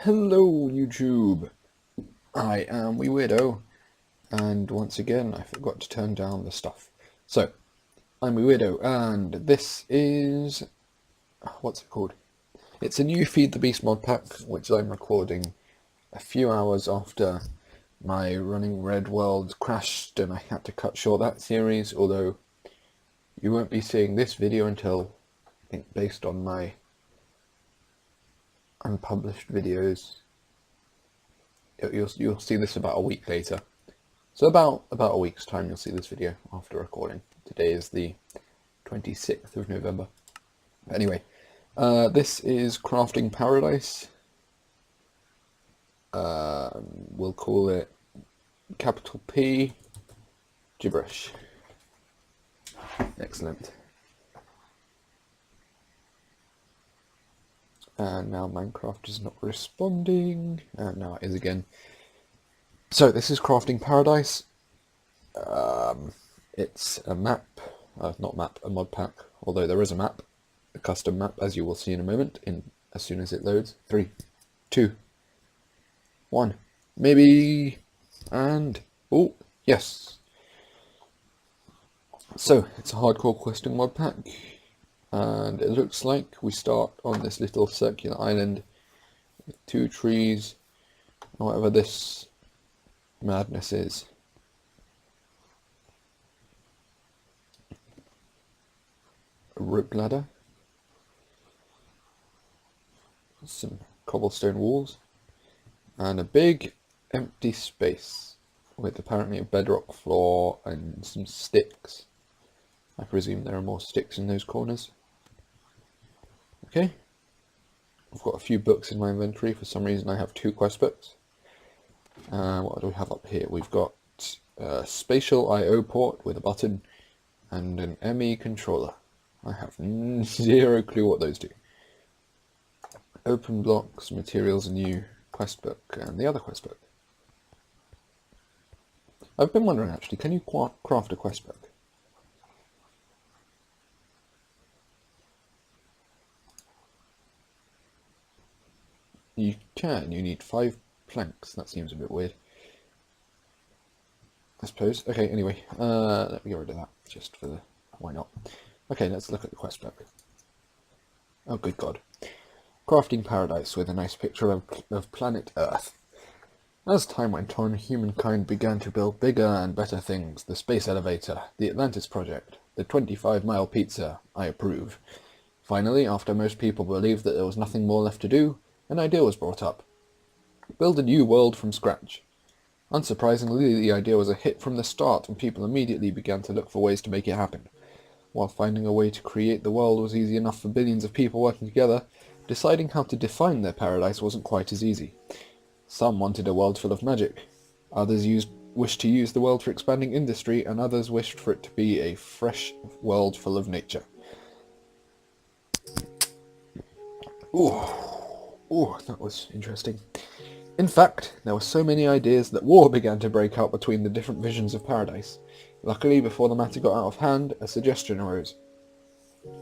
Hello YouTube, I am wiiwierdo, and once again I forgot to turn down the stuff. So, I'm wiiwierdo, and this is, what's it called? It's a new Feed the Beast mod pack, which I'm recording a few hours after my Running Red world crashed and I had to cut short that series, although you won't be seeing this video until, I think, based on my unpublished videos. You'll see this about a week later. So about a week's time you'll see this video after recording. Today is the 26th of November. But anyway, this is Crafting Paradise. We'll call it capital P gibberish. Excellent. And now Minecraft is not responding, and now it is again. So this is Crafting Paradise. It's a map, not map, a mod pack, although there is a map, a custom map, as you will see in a moment, as soon as it loads. 3, 2, 1, maybe, and, oh, yes. So, it's a hardcore questing mod pack. And it looks like we start on this little circular island with 2 trees, or whatever this madness is. A rope ladder, some cobblestone walls, and a big empty space with apparently a bedrock floor and some sticks. I presume there are more sticks in those corners. Okay, I've got a few books in my inventory. For some reason I have 2 quest books. What do we have up here? We've got a spatial I/O port with a button and an ME controller. I have 0 clue what those do. Open blocks, materials, a new quest book, and the other quest book. I've been wondering actually, can you craft a quest book? You can. You need 5 planks. That seems a bit weird, I suppose. Okay, anyway, let me get rid of that, just for the... why not? Okay, let's look at the quest book. Oh, good God. Crafting Paradise, with a nice picture of planet Earth. As time went on, humankind began to build bigger and better things. The space elevator, the Atlantis project, the 25-mile pizza. I approve. Finally, after most people believed that there was nothing more left to do, an idea was brought up. Build a new world from scratch. Unsurprisingly, the idea was a hit from the start, and people immediately began to look for ways to make it happen. While finding a way to create the world was easy enough for billions of people working together, deciding how to define their paradise wasn't quite as easy. Some wanted a world full of magic. Others wished to use the world for expanding industry, and others wished for it to be a fresh world full of nature. Ooh, that was interesting. In fact, there were so many ideas that war began to break out between the different visions of paradise. Luckily, before the matter got out of hand, a suggestion arose.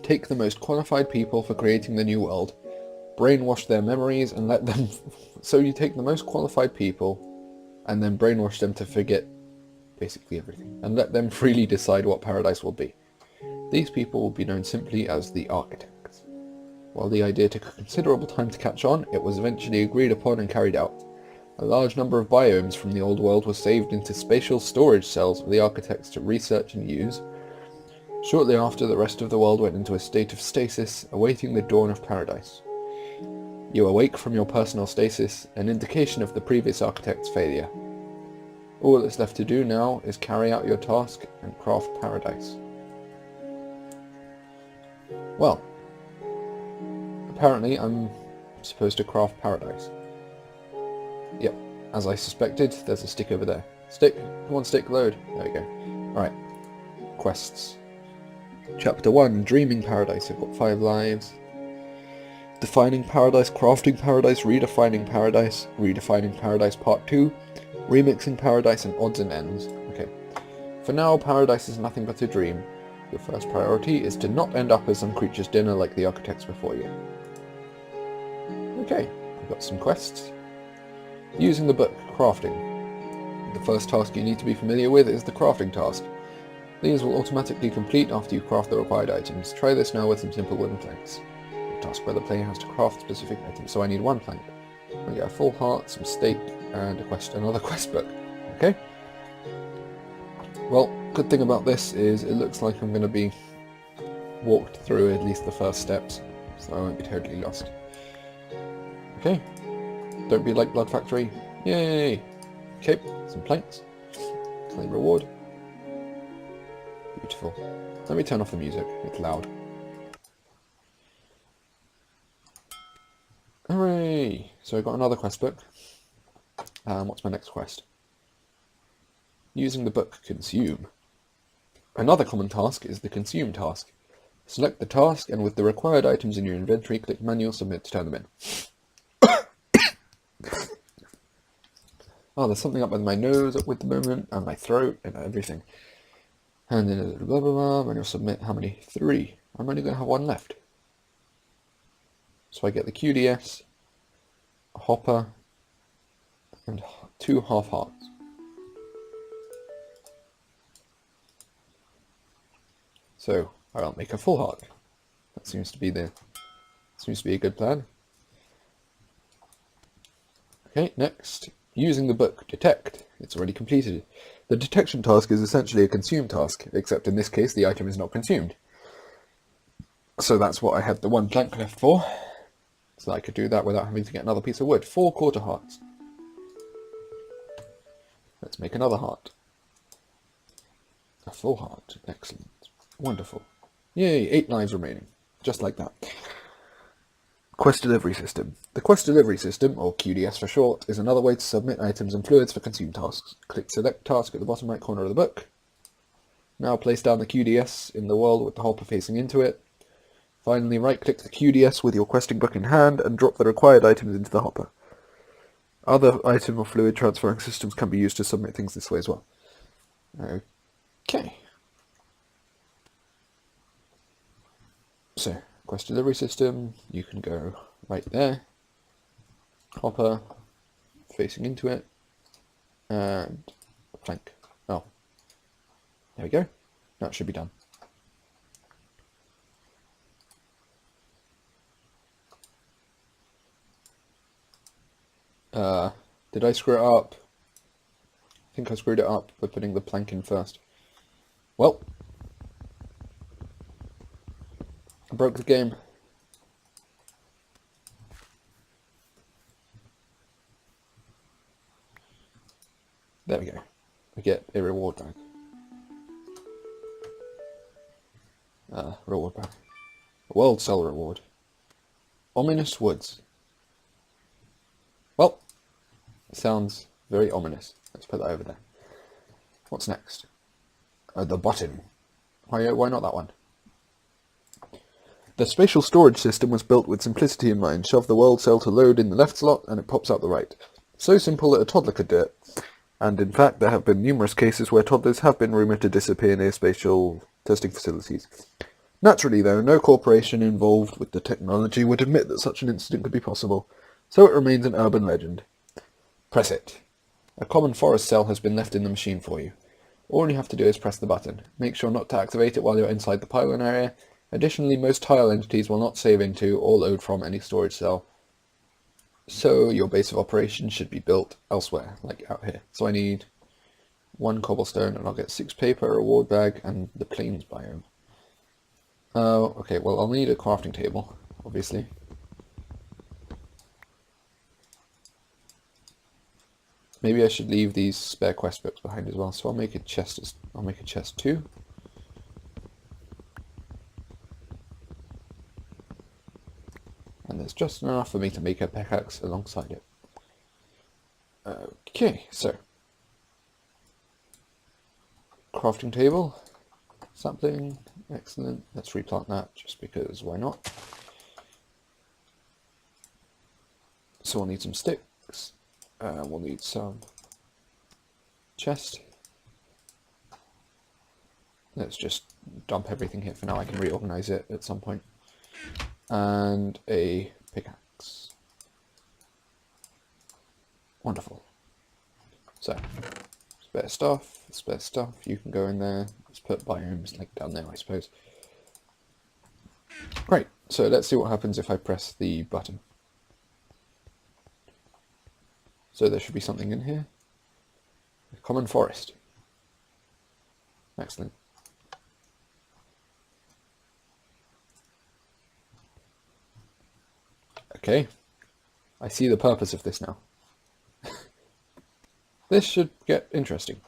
Take the most qualified people for creating the new world, brainwash their memories and let them... So you take the most qualified people and then brainwash them to forget basically everything, and let them freely decide what paradise will be. These people will be known simply as the architects. While the idea took a considerable time to catch on, it was eventually agreed upon and carried out. A large number of biomes from the old world were saved into spatial storage cells for the architects to research and use. Shortly after, the rest of the world went into a state of stasis, awaiting the dawn of paradise. You awake from your personal stasis, an indication of the previous architect's failure. All that's left to do now is carry out your task and craft paradise. Well, apparently I'm supposed to craft paradise. Yep, as I suspected, there's a stick over there. Stick, come on stick, load. There we go. Alright, quests. Chapter 1, Dreaming Paradise. I've got 5 lives. Defining Paradise, Crafting Paradise, Redefining Paradise Part 2, Remixing Paradise, and Odds and Ends. Okay. For now, Paradise is nothing but a dream. Your first priority is to not end up as some creature's dinner like the architects before you. Okay, I've got some quests. Using the book, crafting. The first task you need to be familiar with is the crafting task. These will automatically complete after you craft the required items. Try this now with some simple wooden planks. A task where the player has to craft specific items, so I need 1 plank. I get a full heart, some steak, and another quest book. Okay? Well, good thing about this is it looks like I'm going to be walked through at least the first steps, so I won't be totally lost. Okay, don't be like Blood Factory. Yay! Okay, some planks. Claim reward. Beautiful. Let me turn off the music, it's loud. Hooray! So I got another quest book. What's my next quest? Using the book, consume. Another common task is the consume task. Select the task and with the required items in your inventory, click manual submit to turn them in. Oh, there's something up with my nose at the moment, and my throat, and everything. And then blah blah blah, manual submit, how many? 3. I'm only going to have 1 left. So I get the QDS, a hopper, and 2 half hearts. So I'll make a full heart. That seems to be a good plan. Okay, next, using the book, detect. It's already completed. The detection task is essentially a consume task, except in this case the item is not consumed. So that's what I had the 1 plank left for. So I could do that without having to get another piece of wood. 4 quarter hearts. Let's make another heart. A full heart. Excellent. Wonderful. Yay, 8 lives remaining. Just like that. Quest delivery system. The quest delivery system, or QDS for short, is another way to submit items and fluids for consume tasks. Click select task at the bottom right corner of the book. Now place down the QDS in the world with the hopper facing into it. Finally, right-click the QDS with your questing book in hand and drop the required items into the hopper. Other item or fluid transferring systems can be used to submit things this way as well. Okay. So, quest delivery system, you can go right there. Hopper, facing into it, and a plank. Oh, there we go. That should be done. Did I screw it up? I think I screwed it up by putting the plank in first. Well, I broke the game. There we go. I get a reward back. Reward back. World Cell reward. Ominous Woods. Well, it sounds very ominous. Let's put that over there. What's next? The button. Why not that one? The spatial storage system was built with simplicity in mind. Shove the world cell to load in the left slot and it pops out the right. So simple that a toddler could do it. And in fact there have been numerous cases where toddlers have been rumoured to disappear near spatial testing facilities. Naturally though, no corporation involved with the technology would admit that such an incident could be possible, so it remains an urban legend. Press it. A common forest cell has been left in the machine for you. All you have to do is press the button. Make sure not to activate it while you're inside the pylon area. Additionally, most tile entities will not save into or load from any storage cell, so your base of operations should be built elsewhere, like out here. So I need 1 cobblestone and I'll get 6 paper, a reward bag, and the plains biome. Okay, well I'll need a crafting table, obviously. Maybe I should leave these spare quest books behind as well, so I'll make a chest. I'll make a chest too. And there's just enough for me to make a pickaxe alongside it. Okay, so crafting table, sapling, excellent. Let's replant that just because why not? So we'll need some sticks. We'll need some chest. Let's just dump everything here for now. I can reorganize it at some point. And a pickaxe. Wonderful. So, spare stuff, you can go in there. Let's put biomes like down there, I suppose. Great, so let's see what happens if I press the button. So there should be something in here. A common forest. Excellent. Okay, I see the purpose of this now. This should get interesting.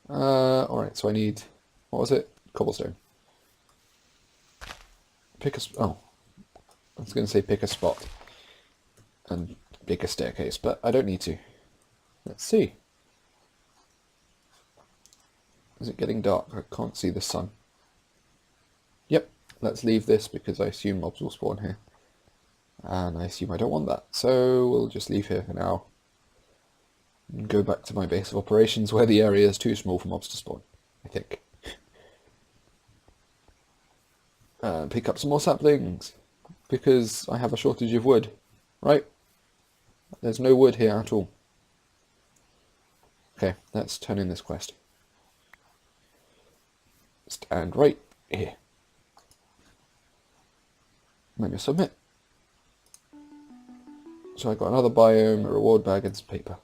Alright, so I need, what was it? Cobblestone. Oh, I was going to say pick a spot and pick a staircase, but I don't need to. Let's see. Is it getting dark? I can't see the sun. Yep, let's leave this because I assume mobs will spawn here. And I assume I don't want that, so we'll just leave here for now. And go back to my base of operations where the area is too small for mobs to spawn, I think. Pick up some more saplings, because I have a shortage of wood, right? There's no wood here at all. Okay, let's turn in this quest. Stand right here. Menu submit. So I got another biome, a reward bag and some paper.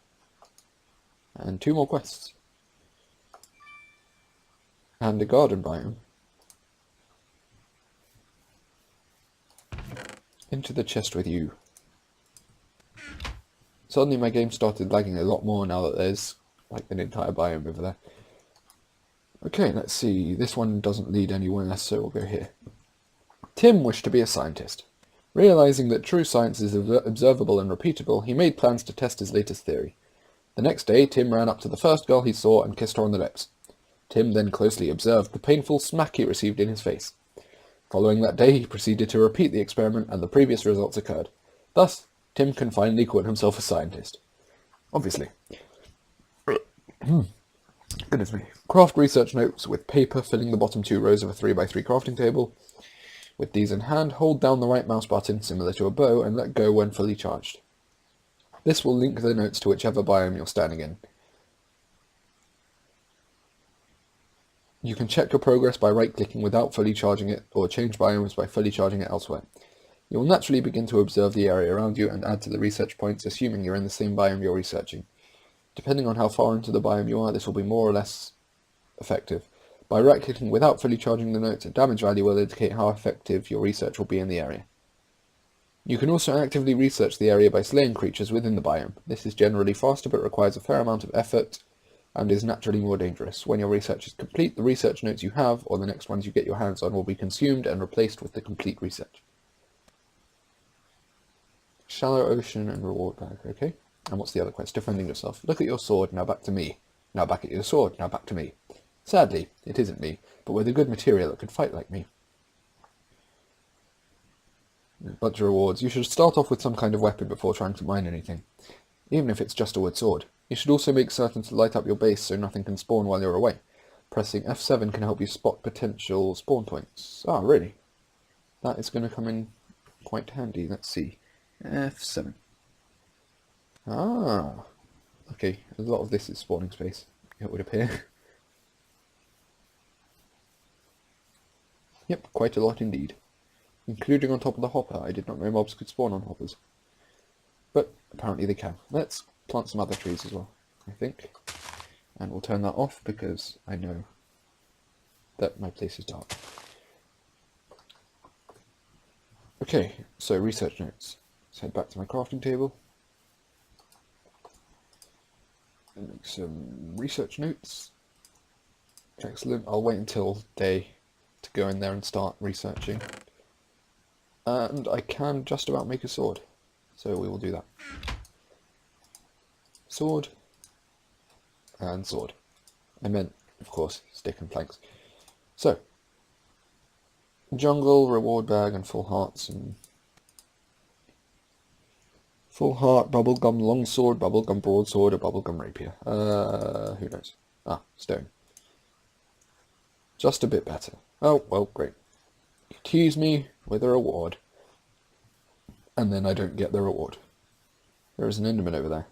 And 2 more quests. And a garden biome. Into the chest with you. Suddenly my game started lagging a lot more now that there's like an entire biome over there. Okay, let's see. This one doesn't lead anywhere, so we'll go here. Tim wished to be a scientist. Realizing that true science is observable and repeatable, he made plans to test his latest theory. The next day, Tim ran up to the first girl he saw and kissed her on the lips. Tim then closely observed the painful smack he received in his face. Following that day, he proceeded to repeat the experiment, and the previous results occurred. Thus, Tim can finally call himself a scientist. Obviously. Goodness me. Craft research notes with paper filling the bottom 2 rows of a 3x3 crafting table. With these in hand, hold down the right mouse button, similar to a bow, and let go when fully charged. This will link the notes to whichever biome you're standing in. You can check your progress by right-clicking without fully charging it, or change biomes by fully charging it elsewhere. You will naturally begin to observe the area around you and add to the research points, assuming you're in the same biome you're researching. Depending on how far into the biome you are, this will be more or less effective. By right-clicking without fully charging the notes, a damage value will indicate how effective your research will be in the area. You can also actively research the area by slaying creatures within the biome. This is generally faster but requires a fair amount of effort and is naturally more dangerous. When your research is complete, the research notes you have, or the next ones you get your hands on, will be consumed and replaced with the complete research. Shallow ocean and reward bag, okay? And what's the other quest? Defending yourself. Look at your sword, now back to me. Now back at your sword, now back to me. Sadly, it isn't me, but with a good material it could fight like me. A bunch of rewards. You should start off with some kind of weapon before trying to mine anything, even if it's just a wood sword. You should also make certain to light up your base so nothing can spawn while you're away. Pressing F7 can help you spot potential spawn points. Ah, really? That is going to come in quite handy. Let's see. F7. Ah. Okay, a lot of this is spawning space, it would appear. Yep, quite a lot indeed. Including on top of the hopper. I did not know mobs could spawn on hoppers. But apparently they can. Let's plant some other trees as well, I think. And we'll turn that off because I know that my place is dark. Okay, so research notes. Let's head back to my crafting table. And make some research notes. Excellent. I'll wait until day to go in there and start researching. And I can just about make a sword, so we will do that. Sword, and sword. I meant, of course, stick and planks. So, jungle, reward bag, and full hearts, and full heart, bubblegum longsword, bubblegum broadsword, or bubblegum rapier. Who knows? Ah, stone. Just a bit better. Oh, well, great. You tease me with a reward, and then I don't get the reward. There is an enderman over there.